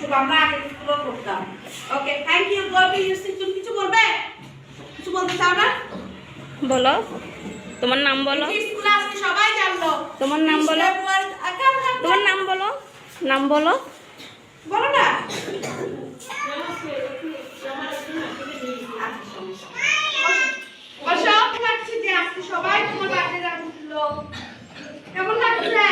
School আমরা আগে স্কুলও করতাম। ওকে থ্যাংক ইউ গবি ইউসি। তুমি কিছু বলবে? কিছু বলতে চাও না? বলো, তোমার নাম বলো। স্কুলে আজকে সবাই জানলো। তোমার নাম বলো। তোমার নাম বলো, নাম বলো। বলো না। বসো। লাগছে যে আজকে সবাই তোমার বার্থডে জানলো। কেমন লাগছে?